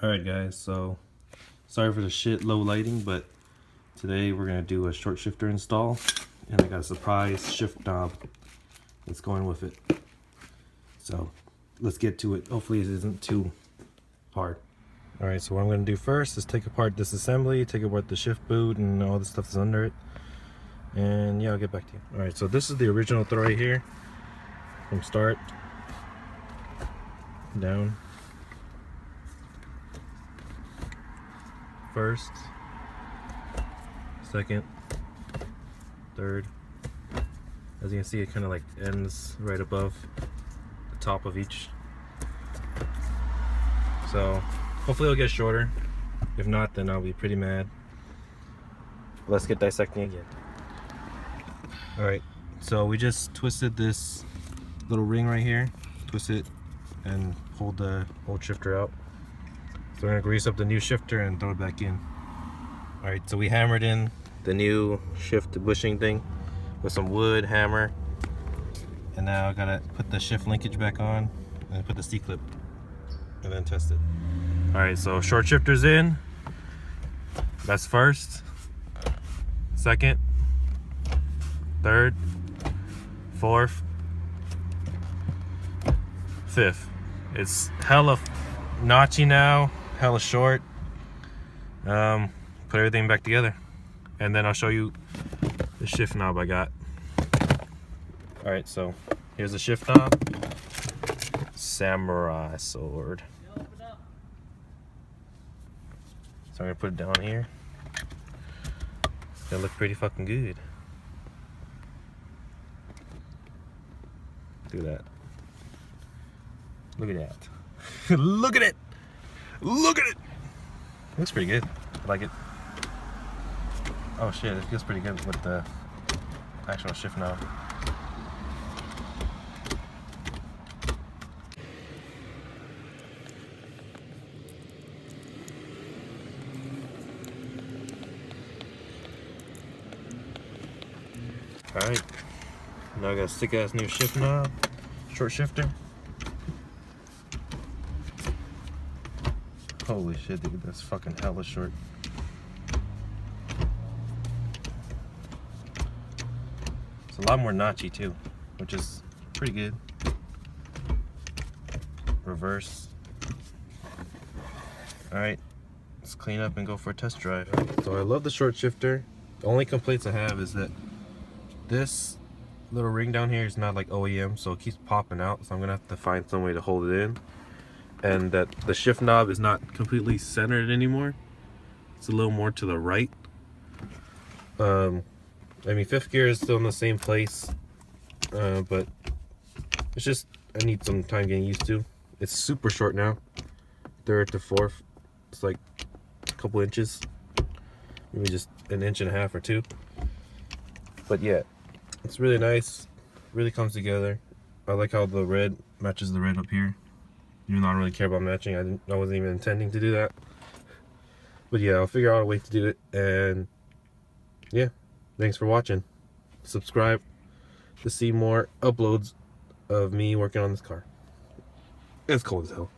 Alright guys, so sorry for the low lighting, but today we're going to do a short shifter install, and I got a surprise shift knob that's going with it. So let's get to it. Hopefully it isn't too hard. Alright, so what I'm going to do first is take apart this assembly, take apart the shift boot and all the stuff that's under it, and yeah, I'll get back to you. Alright, so this is the original throw right here, from start down. First, second, third. As you can see, it kind of like ends right above the top of each. So hopefully it'll get shorter. If not, then I'll be pretty mad. Let's get dissecting again. Alright, so we just twisted this little ring right here. Twist it and hold the old shifter out. So we're gonna grease up the new shifter and throw it back in. Alright, so we hammered in the new shift bushing thing with some wood, hammer. And now I gotta put the shift linkage back on and put the C-clip and then test it. Alright, so short shifter's in. That's first, second, third, fourth, fifth. It's hella notchy now, hella short. Put everything back together, and then I'll show you the shift knob I got. All right, so here's the shift knob. Samurai sword. So I'm gonna put it down here. It's gonna look pretty fucking good. Look at that. Look at that. Look at it. Look at it. Looks pretty good. I like it. Oh shit, it feels pretty good with the actual shift knob. Alright, now I got a sick ass new shift knob, short shifter. Holy shit, dude, that's fucking hella short. It's a lot more notchy too, which is pretty good. Reverse. Alright, let's clean up and go for a test drive. So I love the short shifter. The only complaints I have is that this little ring down here is not like OEM, so it keeps popping out, so I'm gonna have to find some way to hold it in. And that the shift knob is not completely centered anymore. It's a little more to the right. I mean, fifth gear is still in the same place, but it's just, I need some time getting used to. It's super short now. Third to fourth, it's like a couple inches, maybe just an inch and a half or two. But yeah, it's really nice, really comes together. I like how the red matches the red up here. Even though I don't really care about matching, I wasn't even intending to do that. But yeah, I'll figure out a way to do it. And yeah, thanks for watching. Subscribe to see more uploads of me working on this car. It's cold as hell.